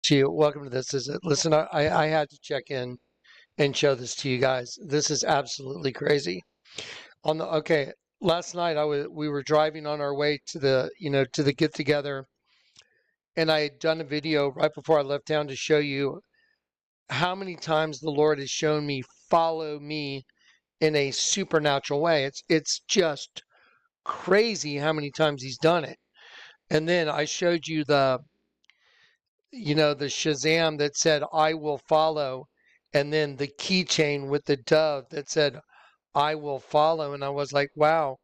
To you. Welcome to this. Listen, I had to check in and show this to you guys. This is absolutely crazy. Okay, last night we were driving on our way to the get together, and I had done a video right before I left town to show you how many times the Lord has shown me follow me in a supernatural way. It's just crazy how many times he's done it. And then I showed you the Shazam that said, I will follow. And then the keychain with the dove that said, I will follow. And I was like, wow,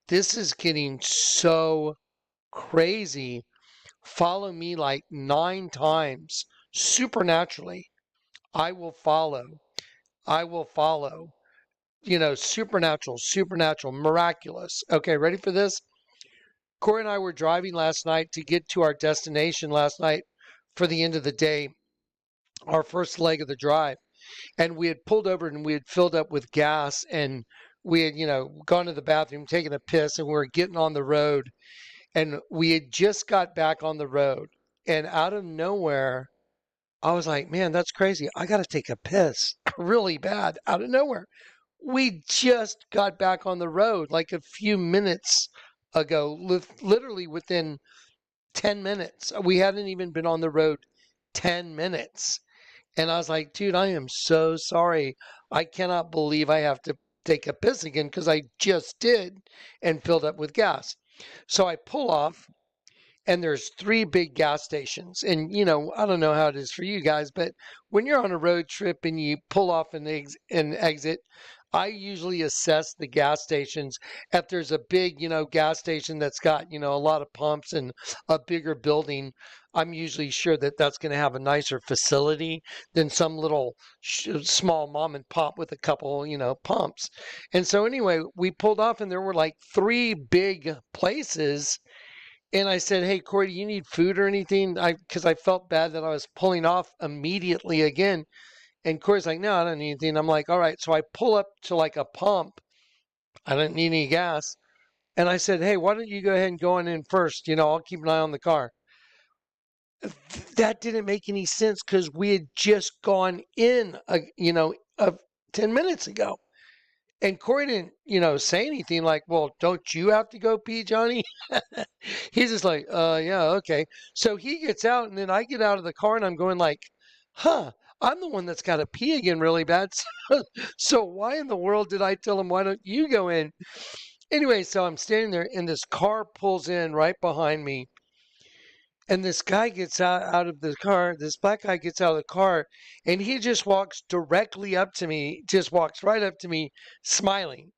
this is getting so crazy. Follow me like 9 times supernaturally. I will follow. I will follow. Supernatural, supernatural, miraculous. Okay, ready for this? Corey and I were driving last night to get to our destination last night for the end of the day, our first leg of the drive. And we had pulled over and we had filled up with gas, and we had, gone to the bathroom, taken a piss, and we were getting on the road. And we had just got back on the road. And out of nowhere, I was like, man, that's crazy. I got to take a piss really bad out of nowhere. We just got back on the road like a few minutes ago, literally within 10 minutes. We hadn't even been on the road 10 minutes. And I was like, dude, I am so sorry. I cannot believe I have to take a piss again because I just did and filled up with gas. So I pull off, and there's 3 big gas stations. And, I don't know how it is for you guys, but when you're on a road trip and you pull off and exit, I usually assess the gas stations. If there's a big, gas station that's got, a lot of pumps and a bigger building, I'm usually sure that that's going to have a nicer facility than some little small mom and pop with a couple, pumps. And so anyway, we pulled off and there were like 3 big places. And I said, hey, Corey, do you need food or anything? Because I felt bad that I was pulling off immediately again. And Corey's like, no, I don't need anything. I'm like, all right. So I pull up to like a pump. I didn't need any gas. And I said, hey, why don't you go ahead and go on in first? I'll keep an eye on the car. That didn't make any sense because we had just gone in, 10 minutes ago. And Corey didn't, say anything like, well, don't you have to go pee, Johnny? He's just like, yeah, okay. So he gets out, and then I get out of the car, and I'm going like, huh, I'm the one that's got to pee again really bad. So why in the world did I tell him, why don't you go in? Anyway, so I'm standing there, and this car pulls in right behind me. And this guy gets out of the car, this black guy gets out of the car, and he just walks directly up to me, just walks right up to me, smiling.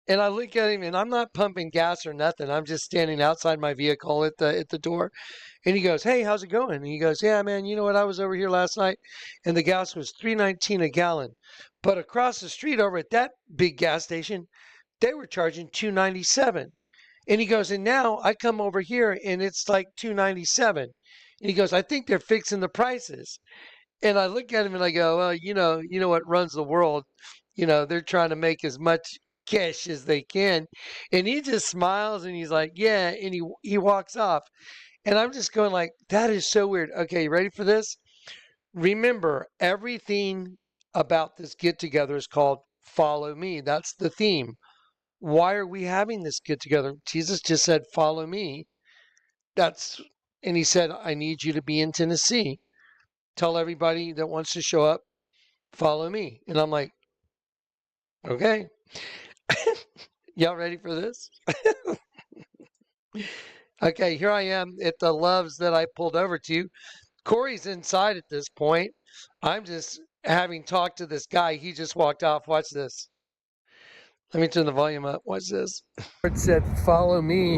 And I look at him, and I'm not pumping gas or nothing. I'm just standing outside my vehicle at the door. And he goes, hey, how's it going? And he goes, yeah, man, you know what? I was over here last night, and the gas was $3.19 a gallon. But across the street over at that big gas station, they were charging $2.97. And he goes, and now I come over here and it's like $2.97. And he goes, I think they're fixing the prices. And I look at him and I go, well, you know what runs the world. They're trying to make as much cash as they can. And he just smiles and he's like, yeah, and he walks off. And I'm just going like, that is so weird. Okay, you ready for this? Remember, everything about this get together is called follow me. That's the theme. Why are we having this get together? Jesus just said, follow me. And he said, I need you to be in Tennessee. Tell everybody that wants to show up, follow me. And I'm like, okay. Y'all ready for this? Okay, here I am at the Loves that I pulled over to. Corey's inside at this point. I'm just having talked to this guy. He just walked off. Watch this. Let me turn the volume up. Watch this. It said, follow me.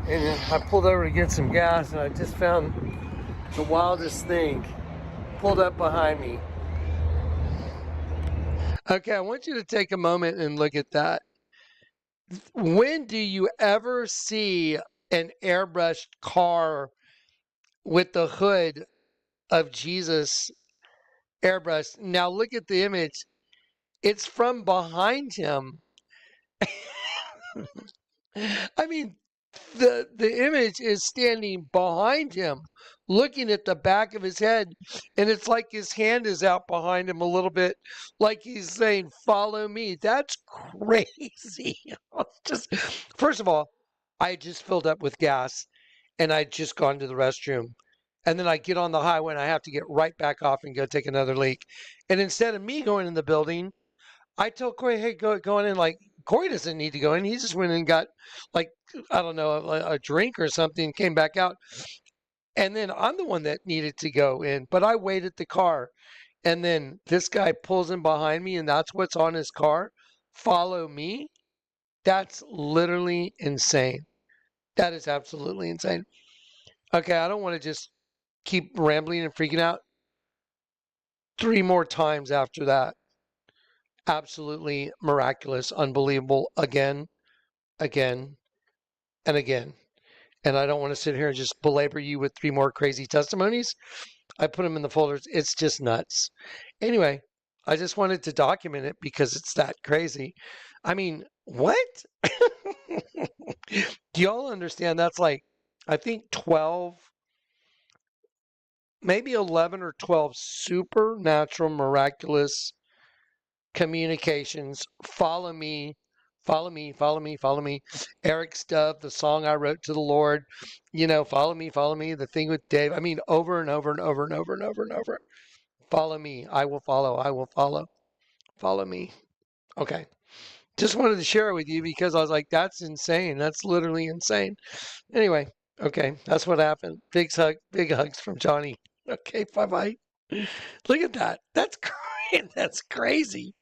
And I pulled over to get some gas, and I just found the wildest thing pulled up behind me. Okay, I want you to take a moment and look at that. When do you ever see an airbrushed car with the hood of Jesus airbrushed? Now look at the image. It's from behind him. I mean, the image is standing behind him. looking at the back of his head, and it's like his hand is out behind him a little bit, like he's saying, "Follow me." That's crazy. Just first of all, I just filled up with gas, and I'd just gone to the restroom. And then I get on the highway and I have to get right back off and go take another leak. And instead of me going in the building, I told Corey, "Hey, go on in." Like Corey doesn't need to go in. He just went and got like I don't know a drink or something, came back out, and then I'm the one that needed to go in. But I waited the car, and then this guy pulls in behind me, and that's what's on his car. Follow me. That's literally insane. That is absolutely insane. Okay, I don't want to just keep rambling and freaking out. 3 more times after that. Absolutely miraculous, unbelievable, again, again, and again. And I don't want to sit here and just belabor you with 3 more crazy testimonies. I put them in the folders. It's just nuts. Anyway, I just wanted to document it because it's that crazy. I mean, what? Do y'all understand? That's like, I think 12, maybe 11 or 12 supernatural, miraculous communications. Follow me, follow me, follow me, follow me. Eric Stubb, the song I wrote to the Lord, follow me, follow me. The thing with Dave, I mean, over and over and over and over and over and over. Follow me, I will follow, I will follow. Follow me. Okay. Just wanted to share it with you because I was like, that's insane. That's literally insane. Anyway, okay, that's what happened. Big hugs from Johnny. Okay, bye bye. Look at that. That's crazy. That's crazy.